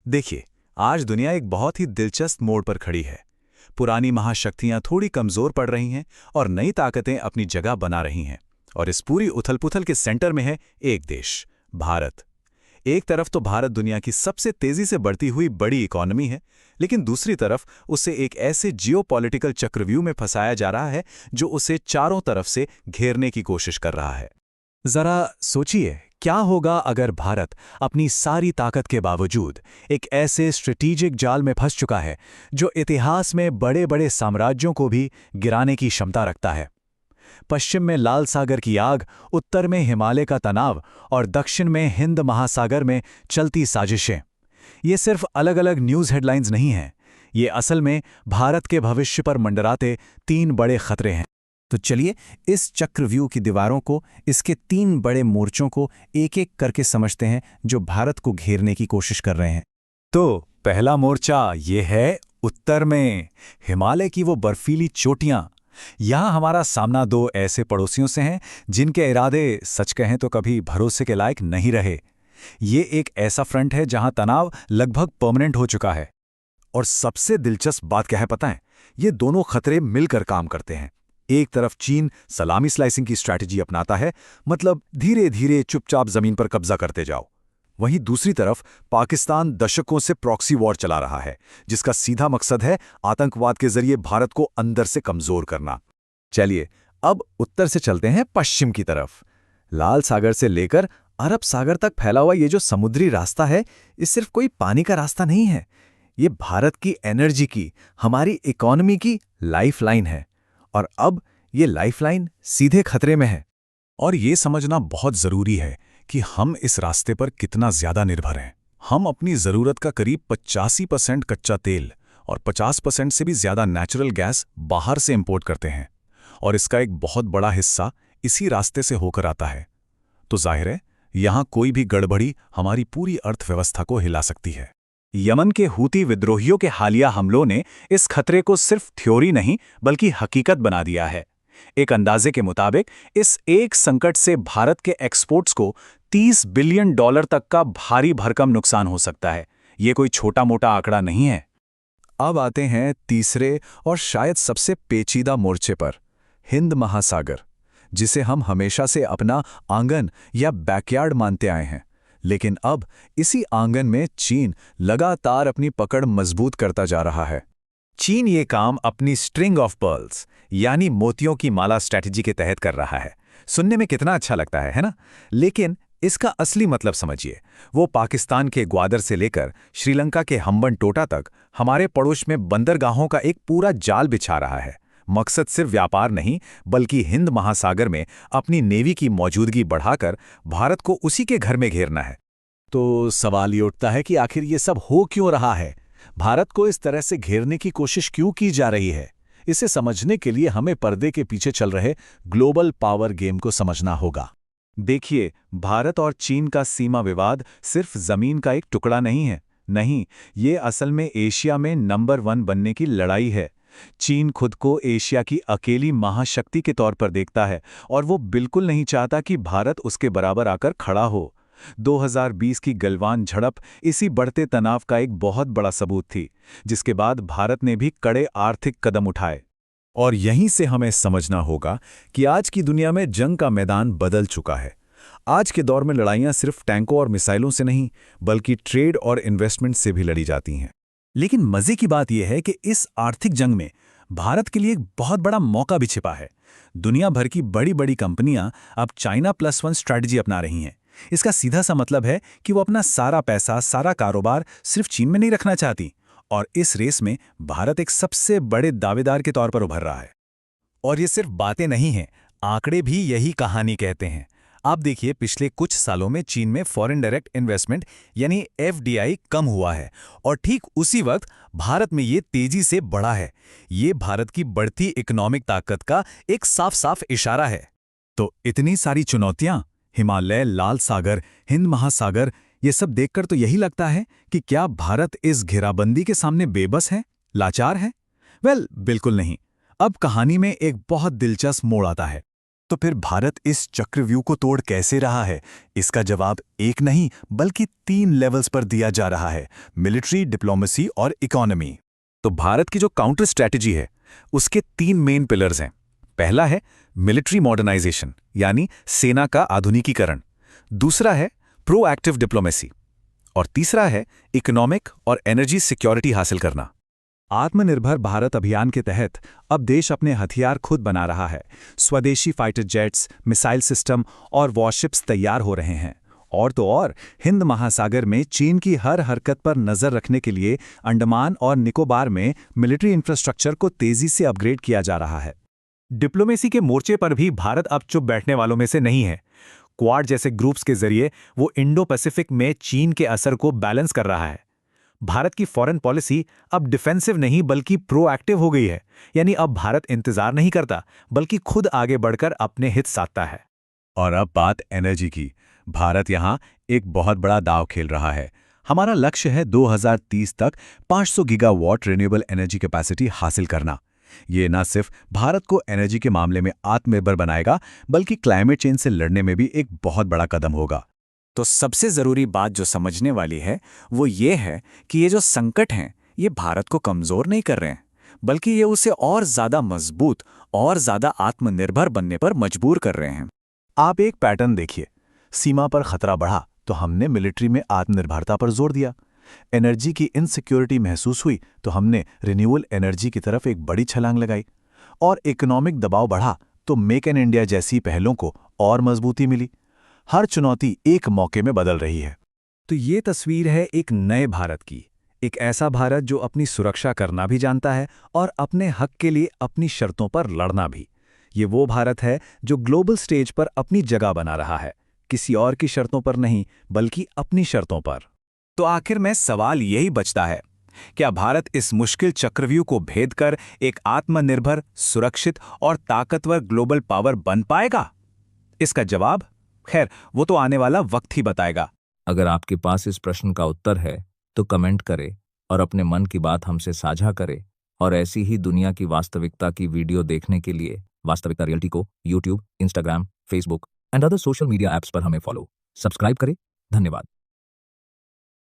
देखिए, आज दुनिया एक बहुत ही दिलचस्प मोड़ पर खड़ी है। पुरानी महाशक्तियां थोड़ी कमजोर पड़ रही हैं और नई ताकतें अपनी जगह बना रही हैं। और इस पूरी उथल-पुथल के सेंटर में है एक देश, भारत। एक तरफ तो भारत दुनिया की सबसे तेजी से बढ़ती हुई बड़ी इकोनॉमी है, लेकिन दूसरी तरफ उसे एक ऐसे जियोपॉलिटिकल चक्रव्यूह में फंसाया जा रहा है जो उसे चारों तरफ से घेरने की कोशिश कर रहा है। जरा सोचिए, क्या होगा अगर भारत अपनी सारी ताकत के बावजूद एक ऐसे स्ट्रेटेजिक जाल में फंस चुका है जो इतिहास में बड़े बड़े साम्राज्यों को भी गिराने की क्षमता रखता है। पश्चिम में लाल सागर की आग, उत्तर में हिमालय का तनाव और दक्षिण में हिंद महासागर में चलती साजिशें। ये सिर्फ अलग अलग न्यूज़ हेडलाइंस नहीं हैं, ये असल में भारत के भविष्य पर मंडराते तीन बड़े खतरे हैं। तो चलिए इस चक्रव्यूह की दीवारों को, इसके तीन बड़े मोर्चों को एक एक करके समझते हैं जो भारत को घेरने की कोशिश कर रहे हैं। तो पहला मोर्चा ये है उत्तर में, हिमालय की वो बर्फीली चोटियां। यहां हमारा सामना दो ऐसे पड़ोसियों से हैं जिनके इरादे सच कहें तो कभी भरोसे के लायक नहीं रहे। ये एक ऐसा फ्रंट है जहां तनाव लगभग परमानेंट हो चुका है। और सबसे दिलचस्प बात क्या है पता है? ये दोनों खतरे मिलकर काम करते हैं। एक तरफ चीन सलामी स्लाइसिंग की स्ट्रैटेजी अपनाता है, मतलब धीरे धीरे चुपचाप जमीन पर कब्जा करते जाओ। वहीं दूसरी तरफ पाकिस्तान दशकों से प्रॉक्सी वॉर चला रहा है, जिसका सीधा मकसद है आतंकवाद के जरिए भारत को अंदर से कमजोर करना। चलिए अब उत्तर से चलते हैं पश्चिम की तरफ। लाल सागर से लेकर अरब सागर तक फैला हुआ ये जो समुद्री रास्ता है, ये सिर्फ कोई पानी का रास्ता नहीं है। ये भारत की एनर्जी की, हमारी इकोनॉमी की लाइफलाइन है। और अब ये लाइफलाइन सीधे खतरे में है। और ये समझना बहुत जरूरी है कि हम इस रास्ते पर कितना ज्यादा निर्भर हैं। हम अपनी जरूरत का करीब 85% कच्चा तेल और 50% से भी ज्यादा नेचुरल गैस बाहर से इंपोर्ट करते हैं, और इसका एक बहुत बड़ा हिस्सा इसी रास्ते से होकर आता है। तो जाहिर है, यहां कोई भी गड़बड़ी हमारी पूरी अर्थव्यवस्था को हिला सकती है। यमन के हूती विद्रोहियों के हालिया हमलों ने इस खतरे को सिर्फ थ्योरी नहीं बल्कि हकीकत बना दिया है। एक अंदाजे के मुताबिक इस एक संकट से भारत के एक्सपोर्ट्स को $30 बिलियन तक का भारी भरकम नुकसान हो सकता है। ये कोई छोटा मोटा आंकड़ा नहीं है। अब आते हैं तीसरे और शायद सबसे पेचीदा मोर्चे पर, हिंद महासागर, जिसे हम हमेशा से अपना आंगन या बैकयार्ड मानते आए हैं। लेकिन अब इसी आंगन में चीन लगातार अपनी पकड़ मजबूत करता जा रहा है। चीन ये काम अपनी स्ट्रिंग ऑफ पर्ल्स यानी मोतियों की माला स्ट्रैटेजी के तहत कर रहा है। सुनने में कितना अच्छा लगता है ना? लेकिन इसका असली मतलब समझिए। वो पाकिस्तान के ग्वादर से लेकर श्रीलंका के हम्बनटोटा तक हमारे पड़ोस में बंदरगाहों का एक पूरा जाल बिछा रहा है। मकसद सिर्फ व्यापार नहीं, बल्कि हिंद महासागर में अपनी नेवी की मौजूदगी बढ़ाकर भारत को उसी के घर में घेरना है। तो सवाल ये उठता है कि आखिर ये सब हो क्यों रहा है? भारत को इस तरह से घेरने की कोशिश क्यों की जा रही है? इसे समझने के लिए हमें पर्दे के पीछे चल रहे ग्लोबल पावर गेम को समझना होगा। देखिए, भारत और चीन का सीमा विवाद सिर्फ जमीन का एक टुकड़ा नहीं है। नहीं, ये असल में एशिया में नंबर 1 बनने की लड़ाई है। चीन खुद को एशिया की अकेली महाशक्ति के तौर पर देखता है और वो बिल्कुल नहीं चाहता कि भारत उसके बराबर आकर खड़ा हो। 2020 की गलवान झड़प इसी बढ़ते तनाव का एक बहुत बड़ा सबूत थी, जिसके बाद भारत ने भी कड़े आर्थिक कदम उठाए। और यहीं से हमें समझना होगा कि आज की दुनिया में जंग का मैदान बदल चुका है। आज के दौर में लड़ाइयां सिर्फ टैंकों और मिसाइलों से नहीं, बल्कि ट्रेड और इन्वेस्टमेंट से भी लड़ी जाती हैं। लेकिन मजे की बात यह है कि इस आर्थिक जंग में भारत के लिए एक बहुत बड़ा मौका भी छिपा है। दुनिया भर की बड़ी बड़ी कंपनियां अब चाइना +1 स्ट्रैटेजी अपना रही हैं। इसका सीधा सा मतलब है कि वो अपना सारा पैसा, सारा कारोबार सिर्फ चीन में नहीं रखना चाहती, और इस रेस में भारत एक सबसे बड़े दावेदार के तौर पर उभर रहा है। और ये सिर्फ बातें नहीं हैं, आंकड़े भी यही कहानी कहते हैं। आप देखिए, पिछले कुछ सालों में चीन में फॉरेन डायरेक्ट इन्वेस्टमेंट यानी FDI कम हुआ है, और ठीक उसी वक्त भारत में ये तेजी से बढ़ा है। ये भारत की बढ़ती इकोनॉमिक ताकत का एक साफ साफ इशारा है। तो इतनी सारी चुनौतियां, हिमालय, लाल सागर, हिंद महासागर, ये सब देखकर तो यही लगता है कि क्या भारत इस घेराबंदी के सामने बेबस है, लाचार है? बिल्कुल नहीं। अब कहानी में एक बहुत दिलचस्प मोड़ आता है। तो फिर भारत इस चक्रव्यूह को तोड़ कैसे रहा है? इसका जवाब एक नहीं बल्कि 3 लेवल्स पर दिया जा रहा है: मिलिट्री, डिप्लोमेसी और इकोनॉमी। तो भारत की जो काउंटर स्ट्रैटेजी है उसके 3 मेन पिलर्स हैं। पहला है मिलिट्री मॉडर्नाइजेशन, यानी सेना का आधुनिकीकरण। दूसरा है प्रोएक्टिव डिप्लोमेसी और तीसरा है इकोनॉमिक और एनर्जी सिक्योरिटी हासिल करना। आत्मनिर्भर भारत अभियान के तहत अब देश अपने हथियार खुद बना रहा है। स्वदेशी फाइटर जेट्स, मिसाइल सिस्टम और वॉरशिप्स तैयार हो रहे हैं। और तो और हिंद महासागर में चीन की हर हरकत पर नजर रखने के लिए अंडमान और निकोबार में मिलिट्री इंफ्रास्ट्रक्चर को तेजी से अपग्रेड किया जा रहा है। डिप्लोमेसी के मोर्चे पर भी भारत अब चुप बैठने वालों में से नहीं है। क्वाड जैसे ग्रुप्स के जरिए वो इंडो पैसिफिक में चीन के असर को बैलेंस कर रहा है। भारत की फॉरेन पॉलिसी अब डिफेंसिव नहीं बल्कि प्रोएक्टिव हो गई है। यानी अब भारत इंतजार नहीं करता बल्कि खुद आगे बढ़कर अपने हित साधता है। और अब बात एनर्जी की। भारत यहां एक बहुत बड़ा दांव खेल रहा है। हमारा लक्ष्य है 2030 तक 500 गीगावाट रिन्यूएबल एनर्जी कैपेसिटी हासिल करना। ये न सिर्फ भारत को एनर्जी के मामले में आत्मनिर्भर बनाएगा बल्कि क्लाइमेट चेंज से लड़ने में भी एक बहुत बड़ा कदम होगा। तो सबसे ज़रूरी बात जो समझने वाली है वो ये है कि ये जो संकट हैं ये भारत को कमज़ोर नहीं कर रहे हैं बल्कि ये उसे और ज़्यादा मजबूत और ज़्यादा आत्मनिर्भर बनने पर मजबूर कर रहे हैं। आप एक पैटर्न देखिए। सीमा पर खतरा बढ़ा तो हमने मिलिट्री में आत्मनिर्भरता पर जोर दिया। एनर्जी की इनसिक्योरिटी महसूस हुई तो हमने रिन्यूएबल एनर्जी की तरफ एक बड़ी छलांग लगाई। और इकोनॉमिक दबाव बढ़ा तो मेक इन इंडिया जैसी पहलों को और मजबूती मिली। हर चुनौती एक मौके में बदल रही है। तो ये तस्वीर है एक नए भारत की। एक ऐसा भारत जो अपनी सुरक्षा करना भी जानता है और अपने हक के लिए अपनी शर्तों पर लड़ना भी। ये वो भारत है जो ग्लोबल स्टेज पर अपनी जगह बना रहा है, किसी और की शर्तों पर नहीं बल्कि अपनी शर्तों पर। तो आखिर में सवाल यही बचता है, क्या भारत इस मुश्किल चक्रव्यूह को भेद कर एक आत्मनिर्भर, सुरक्षित और ताकतवर ग्लोबल पावर बन पाएगा? इसका जवाब खैर वो तो आने वाला वक्त ही बताएगा। अगर आपके पास इस प्रश्न का उत्तर है तो कमेंट करें और अपने मन की बात हमसे साझा करें। और ऐसी ही दुनिया की वास्तविकता की वीडियो देखने के लिए वास्तविकता रियलिटी को YouTube, Instagram, Facebook and other social media apps पर हमें फॉलो, सब्सक्राइब करें। धन्यवाद।